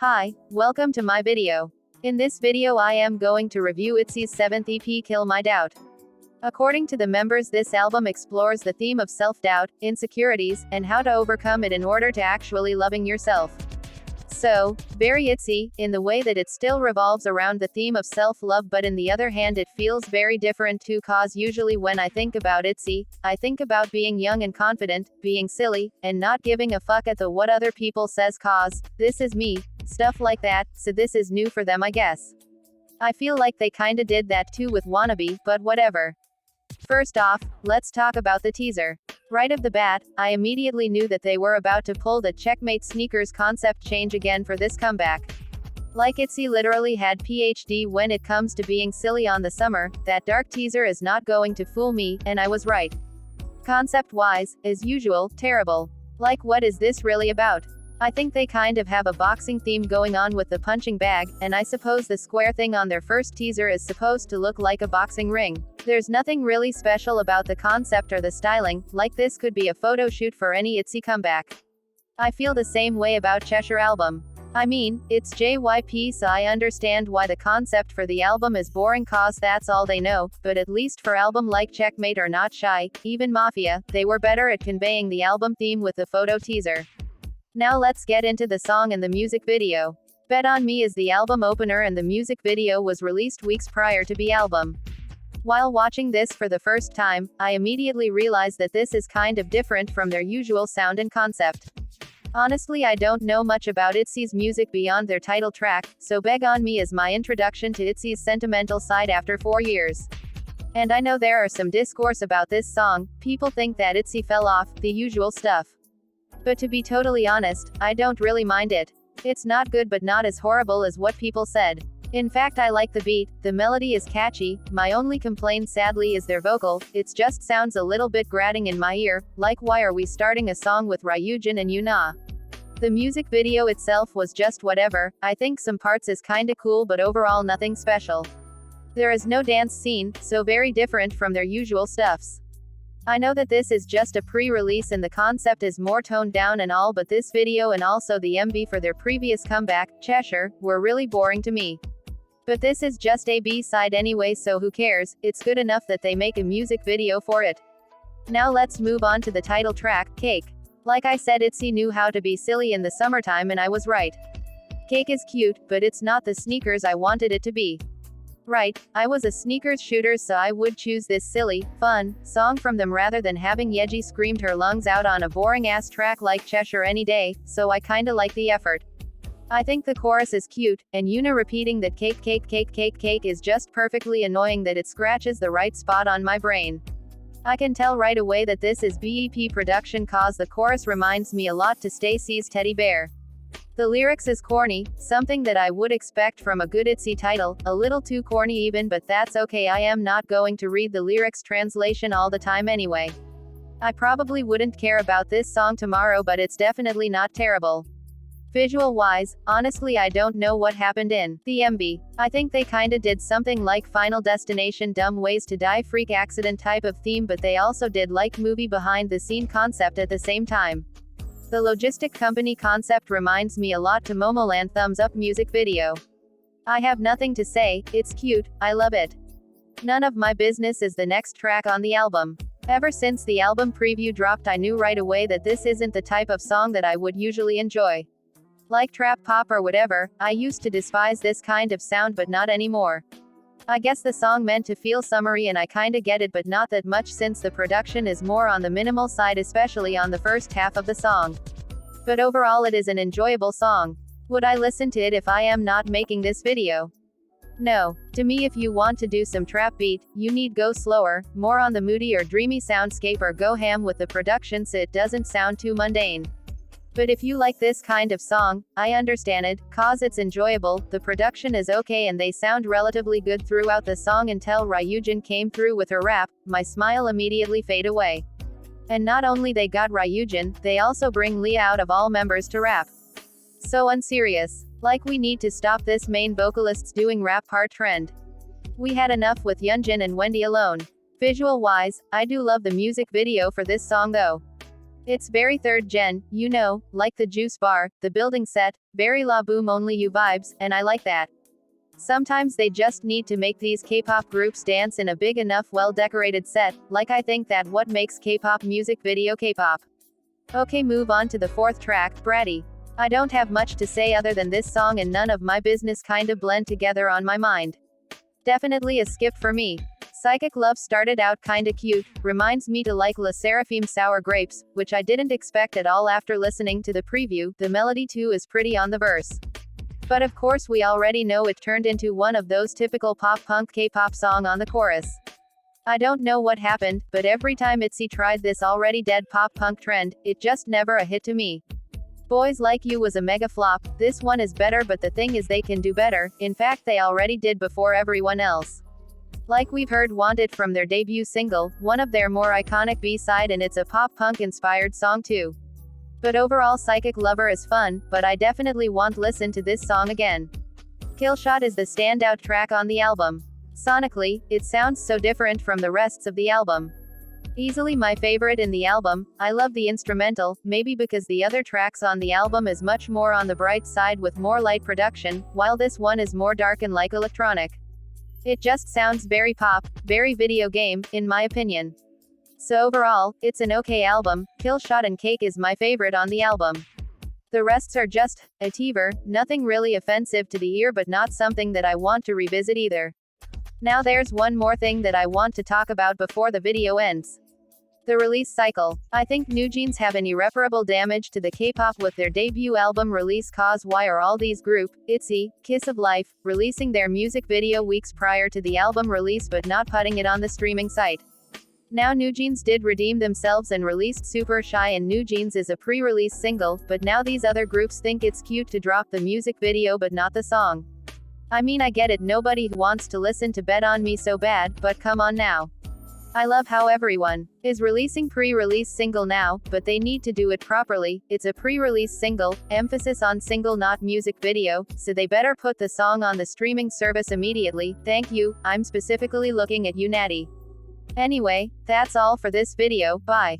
Hi, welcome to my video. In this video I am going to review itzy's 7th EP Kill My Doubt. According to the members, this album explores the theme of self-doubt, insecurities, and how to overcome it in order to actually loving yourself. So, very itzy, in the way that it still revolves around the theme of self-love, but in the other hand it feels very different too, cause usually when I think about itzy, I think about being young and confident, being silly, and not giving a fuck at the what other people says, cause, this is me, stuff like that, so this is new for them I guess. I feel like they kinda did that too with Wannabe, but whatever. First off, let's talk about the teaser. Right off the bat, I immediately knew that they were about to pull the checkmate sneakers concept change again for this comeback. Like itzy literally had PhD when it comes to being silly on the summer, that dark teaser is not going to fool me, and I was right. Concept-wise, as usual, terrible. Like, what is this really about? I think they kind of have a boxing theme going on with the punching bag, and I suppose the square thing on their first teaser is supposed to look like a boxing ring. There's nothing really special about the concept or the styling, like this could be a photo shoot for any itzy comeback. I feel the same way about Cheshire album. I mean, it's JYP, so I understand why the concept for the album is boring, cause that's all they know, but at least for album like Checkmate or Not Shy, even Mafia, they were better at conveying the album theme with the photo teaser. Now let's get into the song and the music video. Bet on Me is the album opener and the music video was released weeks prior to the album. While watching this for the first time, I immediately realized that this is kind of different from their usual sound and concept. Honestly, I don't know much about itzy's music beyond their title track, so Bet on Me is my introduction to itzy's sentimental side after 4 years. And I know there are some discourse about this song, people think that itzy fell off, the usual stuff. But to be totally honest, I don't really mind it. It's not good but not as horrible as what people said. In fact, I like the beat, the melody is catchy, my only complaint sadly is their vocal, it just sounds a little bit grating in my ear, like why are we starting a song with Ryujin and Yuna? The music video itself was just whatever, I think some parts is kinda cool but overall nothing special. There is no dance scene, so very different from their usual stuffs. I know that this is just a pre-release and the concept is more toned down and all, but this video and also the MV for their previous comeback, Cheshire, were really boring to me. But this is just a B-side anyway, so who cares, it's good enough that they make a music video for it. Now let's move on to the title track, Cake. Like I said, itzy knew how to be silly in the summertime and I was right. Cake is cute, but it's not the sneakers I wanted it to be. Right, I was a sneakers shooter, so I would choose this silly, fun, song from them rather than having Yeji screamed her lungs out on a boring-ass track like Cheshire any day, so I kinda like the effort. I think the chorus is cute, and Yuna repeating that cake cake cake cake cake is just perfectly annoying that it scratches the right spot on my brain. I can tell right away that this is BEP production cause the chorus reminds me a lot to Stacy's Teddy Bear. The lyrics is corny, something that I would expect from a good itzy title, a little too corny even, but that's okay, I am not going to read the lyrics translation all the time anyway. I probably wouldn't care about this song tomorrow, but it's definitely not terrible. Visual-wise, honestly I don't know what happened in the MV. I think they kinda did something like Final Destination Dumb Ways to Die freak accident type of theme, but they also did like movie behind the scene concept at the same time. The logistic company concept reminds me a lot to Momoland Thumbs Up music video. I have nothing to say, it's cute, I love it. None of My Business is the next track on the album. Ever since the album preview dropped I knew right away that this isn't the type of song that I would usually enjoy. Like trap pop or whatever, I used to despise this kind of sound but not anymore. I guess the song meant to feel summery and I kinda get it, but not that much since the production is more on the minimal side, especially on the first half of the song. But overall it is an enjoyable song. Would I listen to it if I am not making this video? No. To me, if you want to do some trap beat, you need go slower, more on the moody or dreamy soundscape, or go ham with the production so it doesn't sound too mundane. But if you like this kind of song, I understand it, cause it's enjoyable, the production is okay and they sound relatively good throughout the song until Ryujin came through with her rap, my smile immediately fade away. And not only they got Ryujin, they also bring Lia out of all members to rap. So unserious. Like we need to stop this main vocalists doing rap part trend. We had enough with Yeonjun and Wendy alone. Visual wise, I do love the music video for this song though. It's very third gen, you know, like the juice bar, the building set, very la boom only you vibes, and I like that. Sometimes they just need to make these K-pop groups dance in a big enough well-decorated set, like I think that what makes K-pop music video K-pop. Okay, move on to the fourth track, Bratty. I don't have much to say other than this song and none of my business kinda blend together on my mind. Definitely a skip for me. Psychic Love started out kinda cute, reminds me to like Le Sserafim Sour Grapes, which I didn't expect at all after listening to the preview. The melody too is pretty on the verse. But of course we already know it turned into one of those typical pop-punk K-pop song on the chorus. I don't know what happened, but every time itzy tried this already dead pop-punk trend, it just never a hit to me. Boys Like You was a mega flop. This one is better, but the thing is they can do better, in fact they already did before everyone else. Like we've heard Wanted from their debut single, one of their more iconic B-side, and it's a pop-punk inspired song too. But overall Psychic Lover is fun, but I definitely won't listen to this song again. Killshot is the standout track on the album. Sonically, it sounds so different from the rests of the album. Easily my favorite in the album. I love the instrumental, maybe because the other tracks on the album is much more on the bright side with more light production, while this one is more dark and like electronic. It just sounds very pop, very video game, in my opinion. So overall, it's an okay album. Killshot and Cake is my favorite on the album. The rests are just a teaser, nothing really offensive to the ear but not something that I want to revisit either. Now there's one more thing that I want to talk about before the video ends. The release cycle. I think newjeans have an irreparable damage to the K-pop with their debut album release. Cause why are all these group, itzy, Kiss of Life, releasing their music video weeks prior to the album release but not putting it on the streaming site? Now newjeans did redeem themselves and released Super Shy, and newjeans is a pre-release single, but now these other groups think it's cute to drop the music video but not the song. I mean I get it, nobody wants to listen to Bet On Me so bad, but come on now. I love how everyone is releasing pre-release single now, but they need to do it properly. It's a pre-release single, emphasis on single not music video, so they better put the song on the streaming service immediately. Thank you, I'm specifically looking at you Natty. Anyway, that's all for this video, bye.